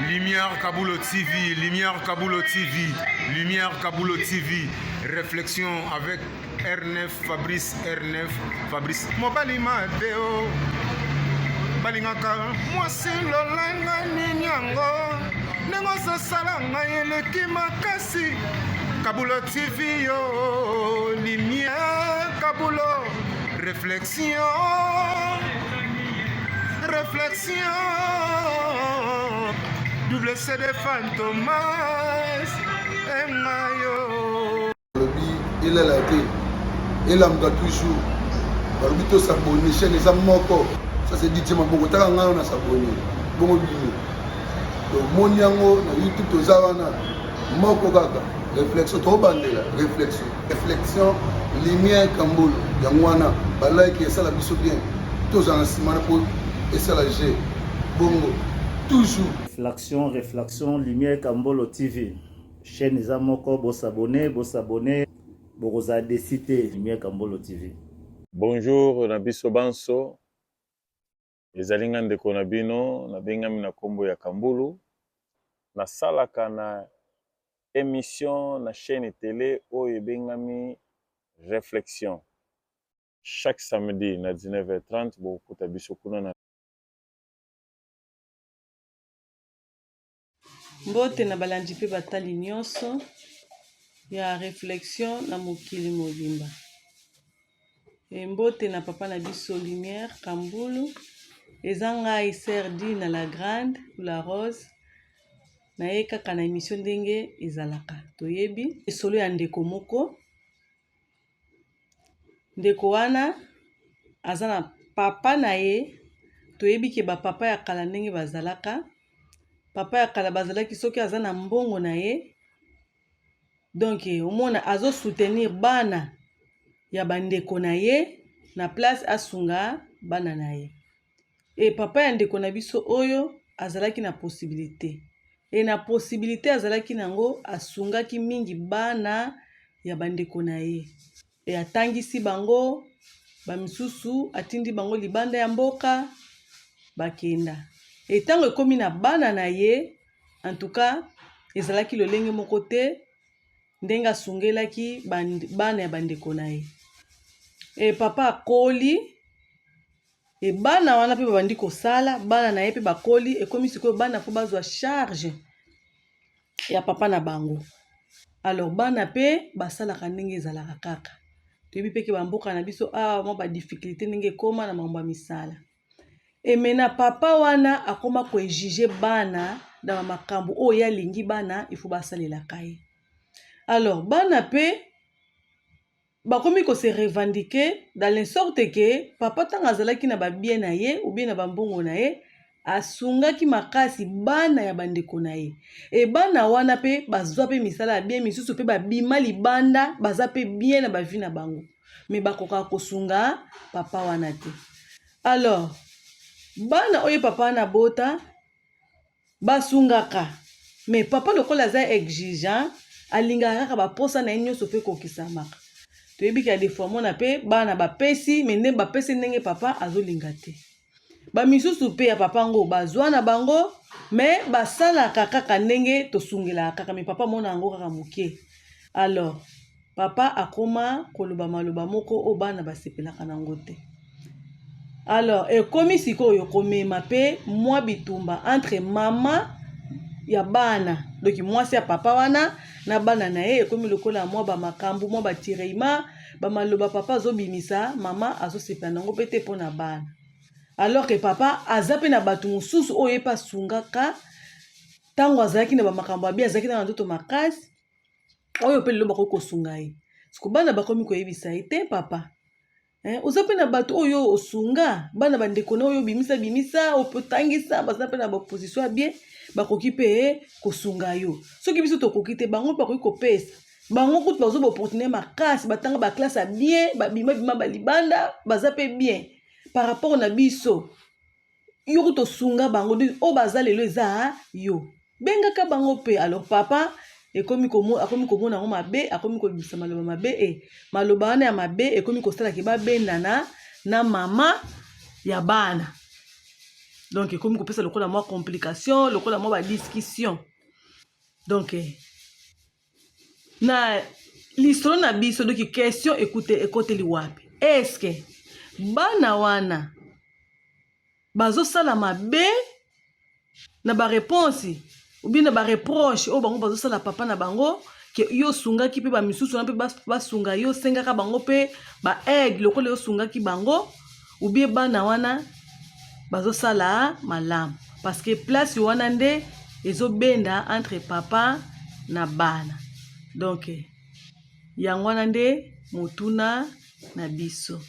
Lumière Kaboulo TV, Lumière Kaboulo TV, Lumière Kaboulo TV. Réflexion avec R9, Fabrice R9, Fabrice. Mobali Madeo, Balingaka, moi c'est l'olanga ninyango, nengo salanga eleki makasi. Kaboulo TV yo, Lumière Kaboulo, réflexion. Réflexion, double CD Fantomas, Mayo. Il est là, il a toujours. Barbito s'abonne, chaîne les amoko. Ça c'est dit, Maboko, t'as un s'abonner. Bon, mon yango, YouTube, aux Zavana, Moko Gaga. Réflexion, trop bandé là. Réflexion. Réflexion, lumière Kamboul, Yangwana, Balai qui est ça la biso bien. Tous en ciment pour. Et ça la G. Bongo. Toujours. Réflexion, Lumière Kambolo TV. Chaîne les amoko, vous s'abonner, vous avez décidé Lumière Kambolo TV. Bonjour, Nabiso Banso. Les alingan de Konabino, Nabengami na Kombo ya Kambulu. Na salaka na émission na chaîne télé Oye Bengami Réflexion. Chaque samedi na 19h30, vous pouvez biso kuna na mbote na balandi mpe batali nyonso ya réflexion na mokili mobimba. Mbote na papa na biso Lumière Kambulu eza ngai serdi na la grande ou la rose na ye kaka na émission ndenge ezalaka toyebi esolo ya ndeko moko. Ndeko wana aza na papa na ye toyebi ke bapapa ya kala ndenge bazalaka. Papa ya kala bazalaki soki aza na mbongo na ye, donc omona azo soutenir bana ya bandeko na ye na place asunga bana na ye. Et papa ya ndeko na biso oyo azalaki na possibilité. Et na possibilité azalaki nango asungaki mingi bana ya bandeko na ye. Et atangisi bango bamisusu atindi bango libanda ya mboka bakenda. Et tant que comme na bana na ye, en tout cas, ezalaki lolenge moko te ndenga sungelaki bana ya bandeko na ye. Et papa akoli et bana wana pe babandi kosala, bana na ye pe bakoli et comme sikoyo bana fo bazwa charge ya papa na bango. Alors bana pe basalaka ndenge ezalaka kaka. Toyebi pe ke bamboka na biso mwa ba difficulté ndenge ekoma na mambo ya misala. Et maintenant papa wana akoma ko exiger bana dans makambo oyo alingi bana il faut basalela kaye. Alors bana pe bakomi ko se revendiquer dans la sorte que papa tanga azalaki na ba bien na ye ou bien na bambongo na ye asungaki makasi bana ya bandeko na ye. Et bana wana pe bazwa pe misala bien misusu pe babima libanda baza pe bien na ba vie na bango. Mais bakoka kosunga papa wana te. Alors bana oye papa na bota basungaka mais papa lokola za exigeant alingaka kaka baposa na nyonso pe kokisamaka. Toyebi ka des fois mona pe bana bapesi mais nde bapesi ndenge papa azolinga te. Bamisusu pe ya papa ngo bazwa na bango mais basalaka kaka ndenge tosungelaka kaka mais papa mona ngo kaka moke. Alors papa akoma koloba maloba moko o bana basepelaka nango te. Alors, ekomi sikoyo komema pe mwa bitumba entre mama ya bana. Donc mwasi ya papa wana na bana na ye ekomi lokola mwa ba makambu mwa ba tireima ba maloba papa azobimisa mama azosepela nango pe te pona bana. Alors que papa aza pe na batu mosusu oyo epa sungaka tango azalaki na ba makambo abi azalaki na ndoto makasi oyo pe lelo bako kosunga ye. Siko bana bakomi koyebisa ye te papa. Oza pe na bato oyo osunga bana bandeko na oyo bimisa opotangisa baza pe na ba position ya bien bakoki pe kosunga yo. Soki biso tokoki te bango bakoki kopesa bango kutu bazo ba opportunité makasi batanga ba classe ya bien babima balibanda baza pe bien par rapport na biso yo kutosunga bango o baza lelo eza yo bengaka bango pe. Alors papa akomi komona ngo mabe akomi kolibisa maloba mabe maloba wana ya mabe ekomi kosala ke babendana na mama ya bana. donc comme kopesa lokola mwa complication lokola mwa badiscussion donc na lisolo na biso donc question ekoteli wapi est-ce que bana wana bazosala mabe na bareponse ou bien na bareproche oyo bango bazosala papa na bango ke yo osungaki mpe bamisusu wana mpe basunga yo osengaka bango mpe baaigle lokola yo osungaki bango ou bien bana wana bazosala malamu parce que place wana nde ezobenda entre papa na bana donc yango wana nde motuna na biso.